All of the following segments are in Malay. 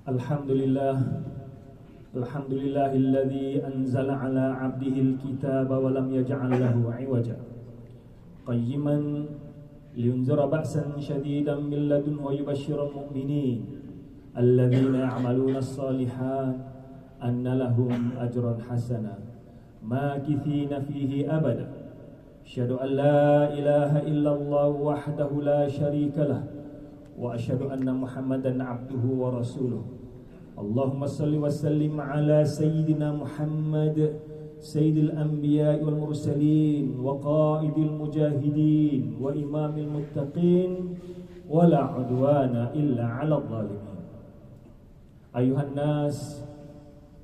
Alhamdulillah, Alhamdulillahilladzi anzala ala abdihil kitaba wa lam yaj'al lahu 'iwaja qayyiman liyunzira ba'san shadidan min ladunhu wa yubashshiral mu'minin alladzina ya'maluna as-salihat anna lahum ajran hasana makithina fihi abada. Asyhadu an la ilaha illallah wahdahu la syarika lah wa asyhadu anna Muhammadan 'abduhu wa rasuluh. Allahumma salli wa sallim ala sayyidina Muhammad sayyidil anbiya'i wal mursalin wa qa'idil mujahidin wa imamil muttaqin wa la udwana illa 'alal zalimin. Ayuhan nas,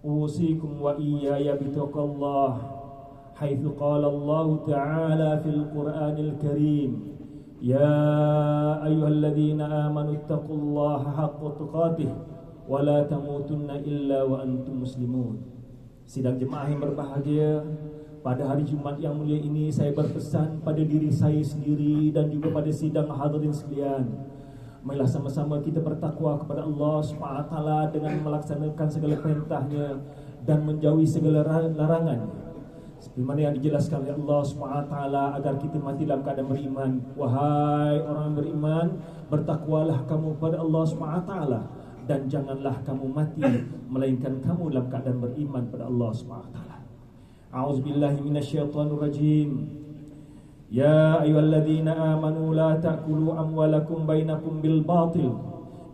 usikum wa iyaya bitaqallah haitsu qala Allah ta'ala fil Qur'anil Karim, ya ayyuhalladzina amanu taqullaha haqqa tuqatih wa la tamutunna illa wa antum muslimun. Sidang jemaah yang berbahagia, pada hari Jumat yang mulia ini saya berpesan pada diri saya sendiri dan juga pada sidang hadirin sekalian, marilah sama-sama kita bertakwa kepada Allah SWT dengan melaksanakan segala perintahnya dan menjauhi segala larangan. Seperti mana yang dijelaskan oleh Allah SWT agar kita mati dalam keadaan beriman. Wahai orang beriman, bertakwalah kamu kepada Allah SWT dan janganlah kamu mati melainkan kamu dalam keadaan beriman pada Allah SWT. A'udzubillahi minasyaitonir rajim. Ya ayyuhalladzina amanu la ta'kulu amwalakum bainakum bil batil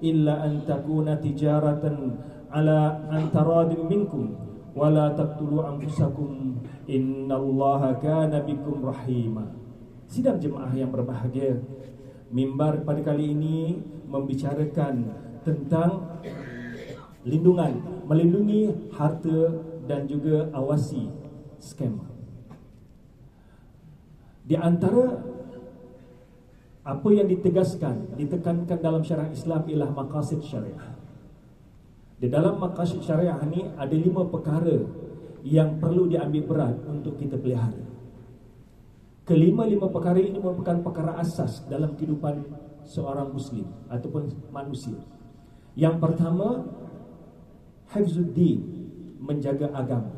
illa an takuna tijaratan ala an taradin minkum wa la taqtulu anfusakum innallaha kana bikum rahima. Sidang jemaah yang berbahagia, mimbar pada kali ini membicarakan tentang melindungi harta dan juga awasi skema. Di antara apa yang ditekankan dalam syariat Islam ialah maqasid syariah. Di dalam maqasid syariah ini ada 5 perkara yang perlu diambil berat untuk kita pelihara. Kelima-lima perkara ini merupakan perkara asas dalam kehidupan seorang muslim ataupun manusia. Yang pertama, hifzuddin, menjaga agama.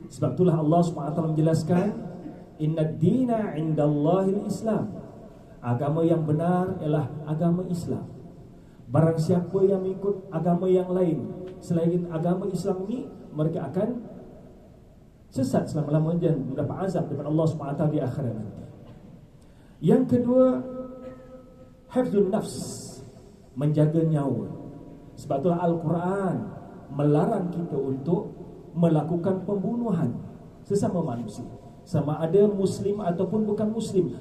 Sebab itulah Allah SWT menjelaskan, innad dina indallahil Islam. Agama yang benar ialah agama Islam. Barang siapa yang mengikut agama yang lain selain agama Islam ini, mereka akan sesat selama-lamanya dan mendapat azab daripada Allah SWT di akhirat nanti. Yang kedua, hifzun nafs, menjaga nyawa. Sebab itulah Al-Quran melarang kita untuk melakukan pembunuhan sesama manusia, sama ada muslim ataupun bukan muslim.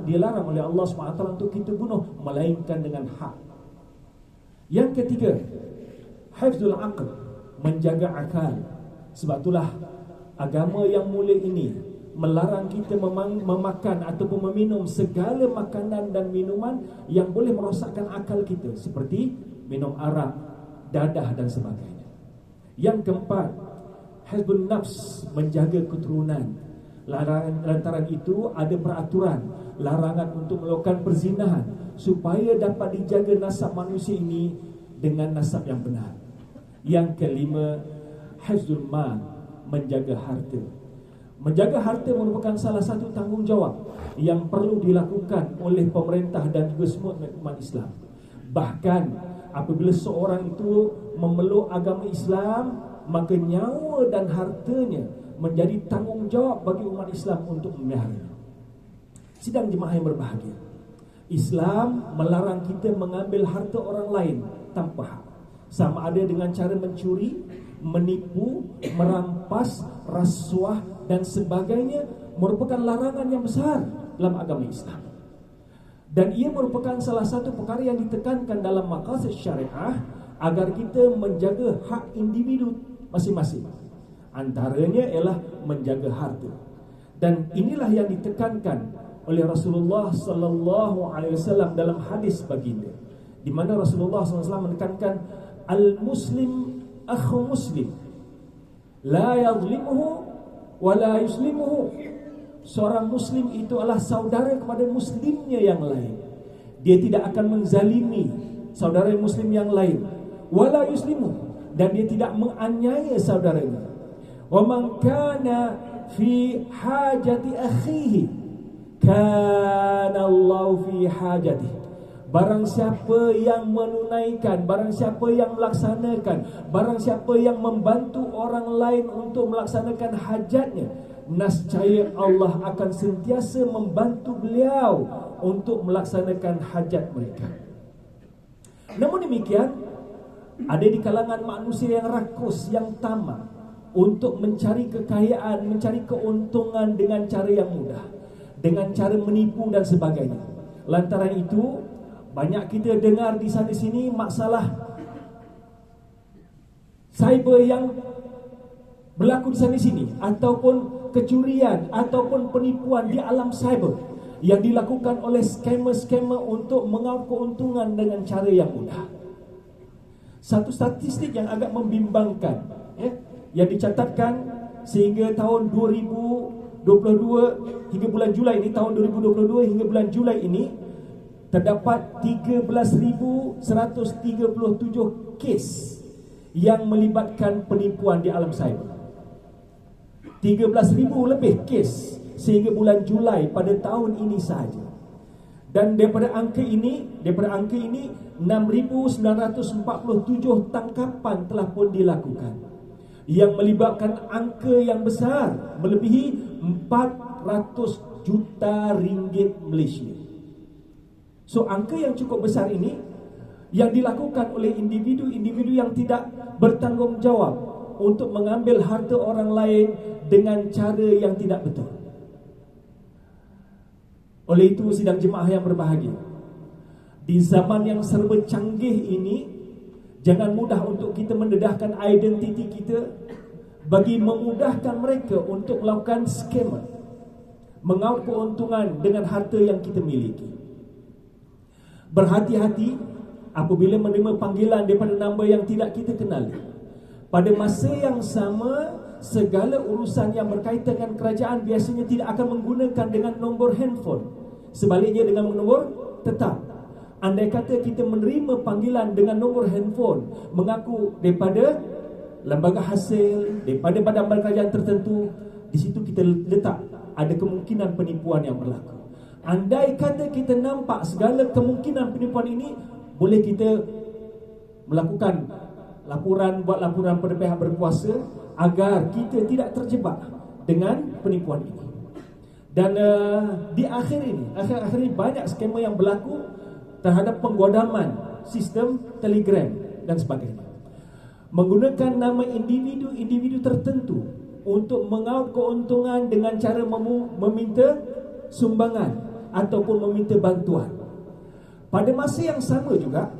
Dilarang oleh Allah SWT untuk kita bunuh, melainkan dengan hak. Yang ketiga, hifzul aql, menjaga akal. Sebab itulah agama yang mulia ini melarang kita memakan ataupun meminum segala makanan dan minuman yang boleh merosakkan akal kita, seperti minum arak, dadah dan sebagainya. Yang keempat, hifzun nafs, menjaga keturunan. Lantaran itu ada peraturan larangan untuk melakukan perzinahan supaya dapat dijaga nasab manusia ini dengan nasab yang benar. Yang kelima, hifzul mal, menjaga harta. Menjaga harta merupakan salah satu tanggungjawab yang perlu dilakukan oleh pemerintah dan juga semua umat Islam. Bahkan apabila seorang itu memeluk agama Islam, maka nyawa dan hartanya menjadi tanggungjawab bagi umat Islam untuk memeliharanya. Sidang jemaah yang berbahagia, Islam melarang kita mengambil harta orang lain tanpa hak, sama ada dengan cara mencuri, menipu, merampas, rasuah dan sebagainya, merupakan larangan yang besar dalam agama Islam. Dan ia merupakan salah satu perkara yang ditekankan dalam maqasid syariah agar kita menjaga hak individu masing-masing. Antaranya ialah menjaga harta. Dan inilah yang ditekankan oleh Rasulullah sallallahu alaihi wasallam dalam hadis baginda, di mana Rasulullah sallallahu alaihi wasallam menekankan al-muslim akhu muslim la yadhlimuhu wa la yuslimuhu. Seorang muslim itu adalah saudara kepada muslimnya yang lain. Dia tidak akan menzalimi saudara muslim yang lain, wala yuslimu, dan dia tidak menganiaya saudaranya. Wa man kana fi hajati akhihi kana Allah fi hajati. Barang siapa yang menunaikan, barang siapa yang melaksanakan, barang siapa yang membantu orang lain untuk melaksanakan hajatnya, nescaya Allah akan sentiasa membantu beliau untuk melaksanakan hajat mereka. Namun demikian, ada di kalangan manusia yang rakus, yang tamak untuk mencari kekayaan, mencari keuntungan dengan cara yang mudah, dengan cara menipu dan sebagainya. Lantaran itu, banyak kita dengar di sana sini masalah cyber yang berlaku di sana sini, ataupun kecurian ataupun penipuan di alam cyber yang dilakukan oleh scammer-scammer untuk mengaut keuntungan dengan cara yang mudah. Satu statistik yang agak membimbangkan, yang dicatatkan sehingga tahun 2022 hingga bulan Julai ini, tahun 2022 hingga bulan Julai ini, terdapat 13,137 kes yang melibatkan penipuan di alam cyber. 13,000 lebih kes sehingga bulan Julai pada tahun ini sahaja. Dan daripada angka ini 6,947 tangkapan telah pun dilakukan, yang melibatkan angka yang besar, melebihi 400 juta ringgit Malaysia. So angka yang cukup besar ini yang dilakukan oleh individu-individu yang tidak bertanggungjawab untuk mengambil harta orang lain dengan cara yang tidak betul. Oleh itu, sidang jemaah yang berbahagia, di zaman yang serba canggih ini, jangan mudah untuk kita mendedahkan identiti kita bagi memudahkan mereka untuk melakukan skema, mengaut keuntungan dengan harta yang kita miliki. Berhati-hati apabila menerima panggilan daripada nombor yang tidak kita kenali. Pada masa yang sama, segala urusan yang berkaitan dengan kerajaan biasanya tidak akan menggunakan dengan nombor handphone, sebaliknya dengan nombor tetap. Andai kata kita menerima panggilan dengan nombor handphone mengaku daripada lembaga hasil, daripada badan kerajaan tertentu, di situ kita letak ada kemungkinan penipuan yang berlaku. Andai kata kita nampak segala kemungkinan penipuan ini, boleh kita melakukan buat laporan pada pihak berkuasa agar kita tidak terjebak dengan penipuan ini. Dan di akhir ini banyak skema yang berlaku terhadap penggodaman sistem Telegram dan sebagainya, menggunakan nama individu-individu tertentu untuk mengaut keuntungan dengan cara meminta sumbangan ataupun meminta bantuan. Pada masa yang sama juga,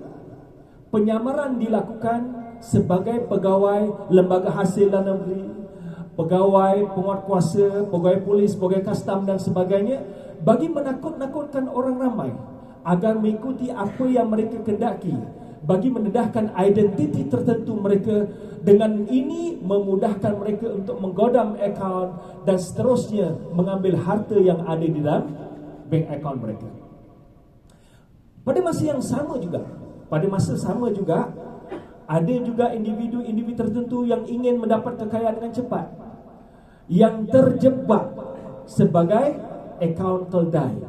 penyamaran dilakukan sebagai pegawai lembaga hasil dalam negeri, pegawai penguatkuasa, pegawai polis, pegawai kastam dan sebagainya, bagi menakut-nakutkan orang ramai agar mengikuti apa yang mereka kendaki, bagi mendedahkan identiti tertentu mereka. Dengan ini memudahkan mereka untuk menggodam akaun dan seterusnya mengambil harta yang ada di dalam bank account mereka. Pada masa sama juga ada juga individu-individu tertentu yang ingin mendapat kekayaan dengan cepat, yang terjebak sebagai akaun keldai.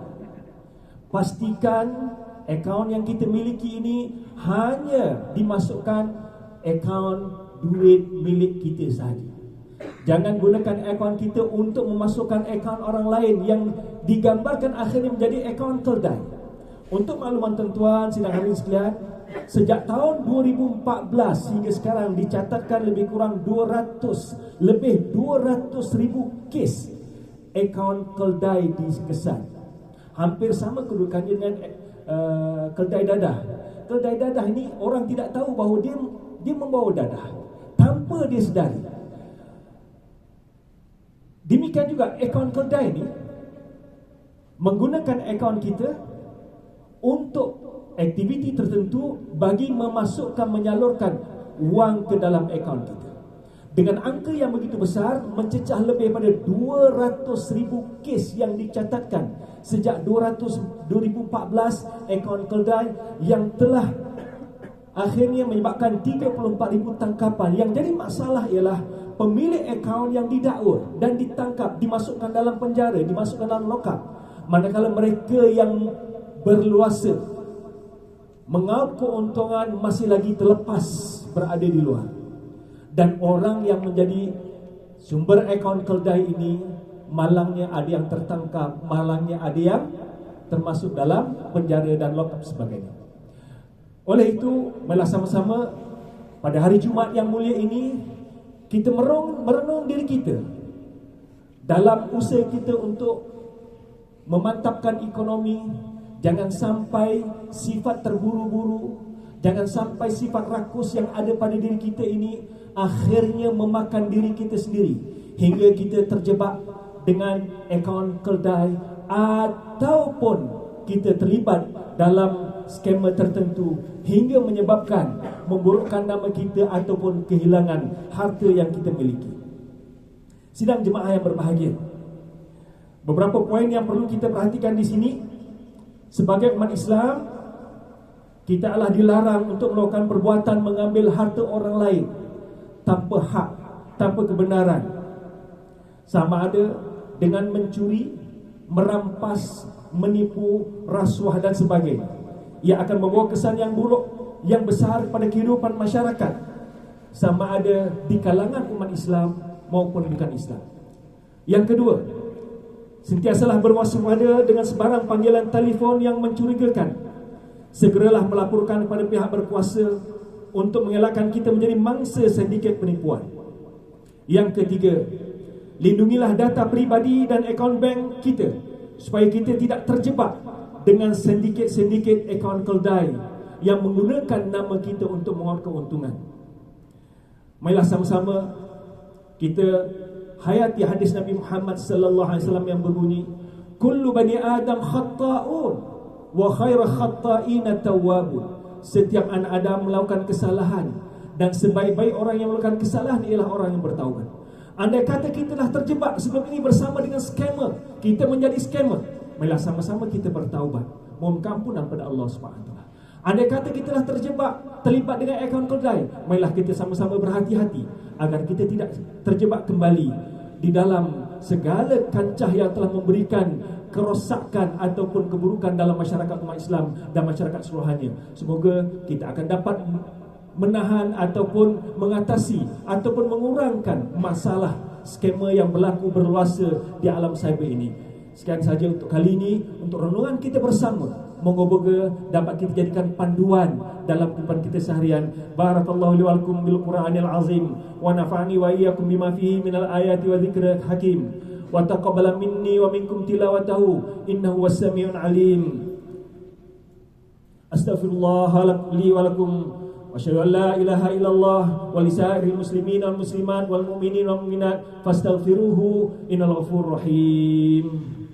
Pastikan akaun yang kita miliki ini hanya dimasukkan akaun duit milik kita sahaja. Jangan gunakan akaun kita untuk memasukkan akaun orang lain yang digambarkan akhirnya menjadi akaun keldai. Untuk makluman tuan-tuan, sidang hadirin sekalian, sejak tahun 2014 hingga sekarang dicatatkan lebih kurang 200,000 kes akaun keldai dikesan. Hampir sama kedudukannya dengan keldai dadah. Keldai dadah ini orang tidak tahu bahawa dia membawa dadah tanpa dia sedari. Demikian juga akaun keldai ini menggunakan akaun kita untuk aktiviti tertentu bagi menyalurkan wang ke dalam akaun kita. Dengan angka yang begitu besar, mencecah lebih pada 200,000 kes yang dicatatkan sejak 2014 akaun keldai yang telah akhirnya menyebabkan 34,000 tangkapan. Yang jadi masalah ialah pemilik akaun yang didakwa dan ditangkap, dimasukkan dalam penjara, dimasukkan dalam lokap, manakala mereka yang berluasa mengaut keuntungan masih lagi terlepas berada di luar. Dan orang yang menjadi sumber akaun keldai ini, malangnya ada yang tertangkap, malangnya ada yang termasuk dalam penjara dan lokap sebagainya. Oleh itu, marilah sama-sama pada hari Jumaat yang mulia ini kita merenung diri kita dalam usaha kita untuk memantapkan ekonomi. Jangan sampai sifat terburu-buru, jangan sampai sifat rakus yang ada pada diri kita ini akhirnya memakan diri kita sendiri hingga kita terjebak dengan akaun keldai ataupun kita terlibat dalam skema tertentu hingga menyebabkan memburukkan nama kita ataupun kehilangan harta yang kita miliki. Sidang jemaah yang berbahagia, beberapa poin yang perlu kita perhatikan di sini. Sebagai umat Islam, kita adalah dilarang untuk melakukan perbuatan mengambil harta orang lain tanpa hak, tanpa kebenaran. Sama ada dengan mencuri, merampas, menipu, rasuah dan sebagainya. Ia akan membawa kesan yang buruk, yang besar pada kehidupan masyarakat, sama ada di kalangan umat Islam maupun bukan Islam. Yang kedua, sentiasalah berwaspada dengan sebarang panggilan telefon yang mencurigakan. Segeralah melaporkan kepada pihak berkuasa untuk mengelakkan kita menjadi mangsa sindiket penipuan. Yang ketiga, lindungilah data peribadi dan akaun bank kita supaya kita tidak terjebak dengan sindiket-sindiket akaun keldai yang menggunakan nama kita untuk mengaut keuntungan. Marilah sama-sama kita hayati hadis Nabi Muhammad sallallahu alaihi wasallam yang berbunyi, kullu bani adam khata'un wa khairu khata'ina tawwabun. Setiap anak Adam melakukan kesalahan dan sebaik-baik orang yang melakukan kesalahan ialah orang yang bertaubat. Andai kata kita telah terjebak sebelum ini bersama dengan scammer, kita menjadi scammer, marilah sama-sama kita bertaubat, mohon ampunan pada Allah Subhanahu wa taala. Andai kata kita telah terjebak, terlibat dengan akaun keldai, marilah kita sama-sama berhati-hati agar kita tidak terjebak kembali di dalam segala kancah yang telah memberikan kerosakan ataupun keburukan dalam masyarakat umat Islam dan masyarakat seluruhannya. Semoga kita akan dapat menahan ataupun mengatasi ataupun mengurangkan masalah skema yang berlaku berluasa di alam cyber ini. Sekian saja untuk kali ini, untuk renungan kita bersama. Moga-moga dapat kita jadikan panduan dalam kehidupan kita seharian. Barakallahu li wa lakum bil Qur'anil azim wa nafa'ani wa iyyakum bima fihi minal ayati wa dzikril hakim wa taqabbala minni wa minkum tilawatahu innahu was-sami'un alim. Astaghfirullah li wa lakum wa asyhadu an la ilaha illallah wa li sa'iril muslimin wal muslimat wal mu'minin wal mu'minat fastaghfiruhu innal ghafurur rahim.